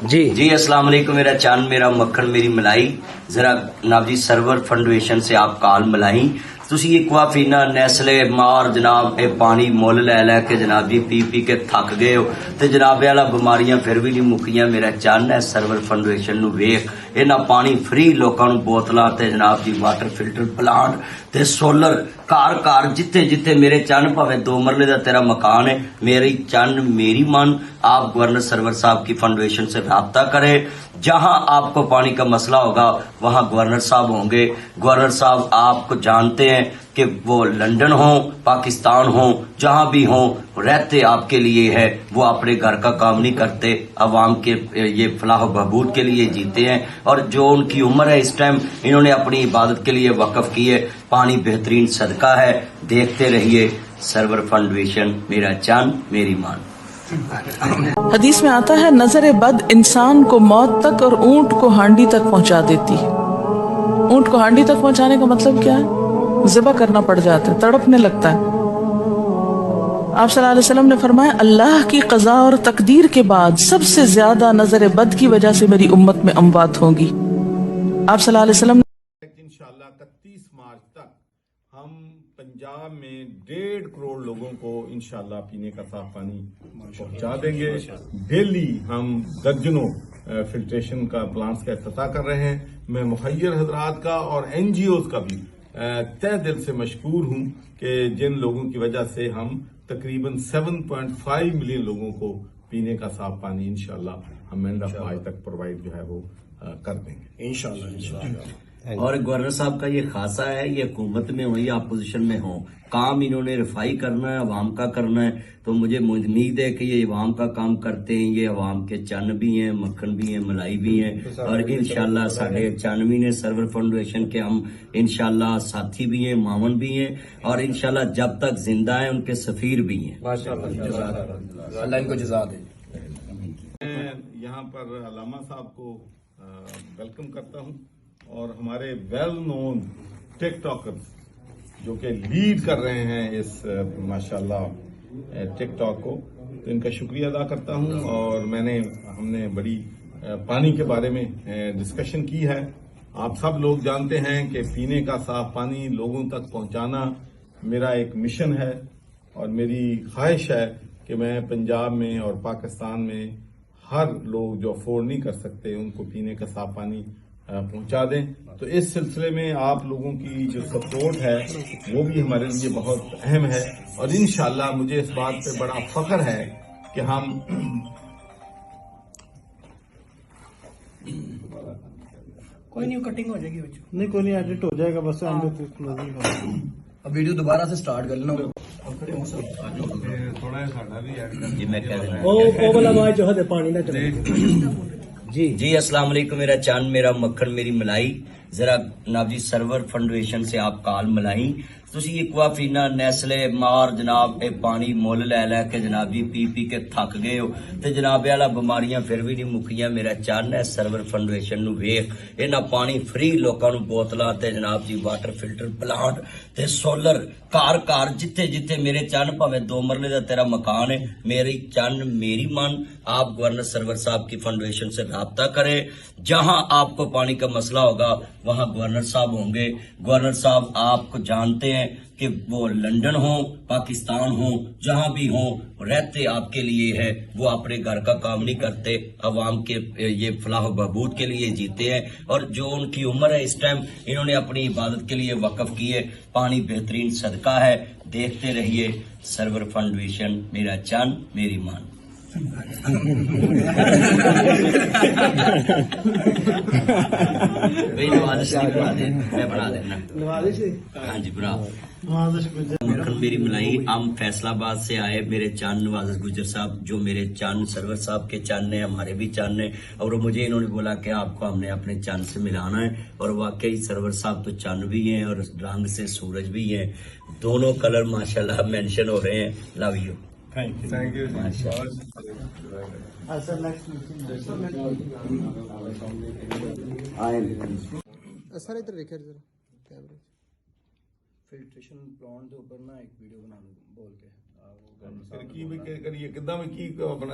جی السلام علیکم میرا چاند میرا مکھن میری ملائی ذرا ناب جی سرور فاؤنڈیشن سے آپ کال ملائی تسی ایکوافینا نیسلے مار جناب اے پانی مول لے لے کے جناب جی پی پی کے تھک گئے ہو تے جناب والا بیماریاں پھر بھی نہیں مکیاں میرا چاند ہے سرور فاؤنڈیشن نو ویکھ انہاں پانی فری لوکاں نو بوتلاں تے جناب جی واٹر فلٹر پلانٹ تے سولر کار جتھے جتھے میرے چند پاوے 2 مرلے دا تیرا مکان ہے میری چند میری من آپ گورنر سرور صاحب کی فاؤنڈیشن سے رابطہ کرے جہاں آپ کو پانی کا مسئلہ ہوگا وہاں گورنر صاحب ہوں گے گورنر صاحب آپ کو جانتے ہیں کہ وہ لندن ہوں پاکستان ہوں جہاں بھی ہوں رہتے آپ کے لیے ہے وہ اپنے گھر کا کام نہیں کرتے عوام کے یہ فلاح و بہبود کے لیے جیتے ہیں اور جو ان کی عمر ہے اس ٹائم انہوں نے اپنی عبادت کے لیے وقف کی ہے پانی بہترین صدقہ ہے دیکھتے رہیے سرور فاؤنڈیشن میرا چاند میری مان حدیث میں آتا ہے نظر بد انسان کو موت تک اور اونٹ کو ہانڈی تک پہنچا دیتی ہے. اونٹ کو ہانڈی تک پہنچانے کا مطلب کیا ہے؟ ذبح کرنا پڑ جاتا ہے تڑپنے لگتا ہے. آپ صلی اللہ علیہ وسلم نے فرمایا اللہ کی قضاء اور تقدیر کے بعد سب سے زیادہ نظر بد کی وجہ سے میری امت میں اموات ہوگی. آپ صلی اللہ علیہ وسلم انشاءاللہ 31 مارچ تک ہم پنجاب میں 1.5 کروڑ لوگوں کو انشاءاللہ پینے کا صاف پانی پہنچا دیں گے. ڈیلی ہم درجنوں فلٹریشن کا پلانٹس کا افتتاح کر رہے ہیں. میں مخیر حضرات کا اور این جی اوز کا بھی تہ دل سے مشکور ہوں کہ جن لوگوں کی وجہ سے ہم تقریباً 7.5 ملین لوگوں کو پینے کا صاف پانی انشاءاللہ ہم اینڈ آف مارچ تک پرووائڈ جو ہے وہ کر دیں گے انشاءاللہ. اور گورنر صاحب کا یہ خاصہ ہے یہ حکومت میں ہوں یا اپوزیشن میں ہوں کام انہوں نے رفائی کرنا ہے عوام کا کرنا ہے تو مجھے امید ہے کہ یہ عوام کا کام کرتے ہیں یہ عوام کے چن بھی ہیں مکھن بھی ہیں ملائی بھی ہیں اور انشاءاللہ ساڑھے 95 نے سرور فاؤنڈیشن کے ہم انشاءاللہ ساتھی بھی ہیں معاون بھی ہیں اور انشاءاللہ جب تک زندہ ہیں ان کے سفیر بھی ہیں. اللہ ان کو جزا دے. میں یہاں پر علامہ صاحب کو ویلکم کرتا ہوں اور ہمارے ویل نون ٹک ٹاکرز جو کہ لیڈ کر رہے ہیں اس ماشاءاللہ ٹک ٹاک کو تو ان کا شکریہ ادا کرتا ہوں. اور ہم نے بڑی پانی کے بارے میں ڈسکشن کی ہے. آپ سب لوگ جانتے ہیں کہ پینے کا صاف پانی لوگوں تک پہنچانا میرا ایک مشن ہے اور میری خواہش ہے کہ میں پنجاب میں اور پاکستان میں ہر لوگ جو افورڈ نہیں کر سکتے ان کو پینے کا صاف پانی پہنچا دیں. تو اس سلسلے میں آپ لوگوں کی جو سپورٹ ہے وہ بھی ہمارے لیے بہت اہم ہے اور انشاءاللہ مجھے اس بات پہ بڑا فخر ہے کہ ہم کوئی نہیں کٹنگ ہو جائے گی نہیں کوئی نہیں ایڈٹ ہو جائے گا بس. اب ویڈیو دوبارہ سے سٹارٹ کر لینا. جی میں کہہ دینا جی السلام علیکم میرا چاند میرا مکھن میری ملائی ذرا ناب جی سرور فاؤنڈیشن سے آپ کال ملائی تسی ایکوافینا نیسلے مار جناب اے پانی مول لے لے کے جناب جی پی پی کے تھک گئے ہو تے جناب والا بیماریاں پھر بھی نہیں مکیاں میرا چاند ہے سرور فاؤنڈیشن نو ویکھ انہاں پانی فری لوکاں نو بوتلاں تے جناب جی واٹر فلٹر پلانٹ تے سولر کار جتھے جتھے میرے چند پاوے 2 مرلے دا تیرا مکان ہے میری چند میری من آپ گورنر سرور صاحب کی فاؤنڈیشن سے رابطہ کرے جہاں آپ کو پانی کا مسئلہ ہوگا وہاں گورنر صاحب ہوں گے. گورنر صاحب آپ کو جانتے ہیں کہ وہ لندن ہوں پاکستان ہوں جہاں بھی ہوں رہتے آپ کے لیے ہے وہ اپنے گھر کا کام نہیں کرتے عوام کے یہ فلاح و بہبود کے لیے جیتے ہیں اور جو ان کی عمر ہے اس ٹائم انہوں نے اپنی عبادت کے لیے وقف کی ہے. پانی بہترین صدقہ ہے دیکھتے رہیے سرور فاؤنڈیشن میرا چاند میری مان. میں بنا دینا ہاں جی بنا میری ملائی ہم فیصلہ آباد سے آئے میرے چاند نواز گجر صاحب جو میرے چاند سرور صاحب کے چاند ہیں ہمارے بھی چاند ہیں اور مجھے انہوں نے بولا کہ آپ کو ہم نے اپنے چاند سے ملانا ہے اور واقعی سرور صاحب تو چاند بھی ہیں اور رنگ سے سورج بھی ہیں دونوں کلر ماشاءاللہ مینشن ہو رہے ہیں. Love you thank you sir ادھر دیکھیں ذرا کیمرے فلٹریشن پلانٹ کے اوپر نا ایک ویڈیو بنا بول کے ਫਿਰ ਕੀ ਵੀ ਕਰੀਏ, ਕਿੱਦਾਂ ਵੀ ਕੀ ਆਪਣਾ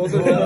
ਉਧਰ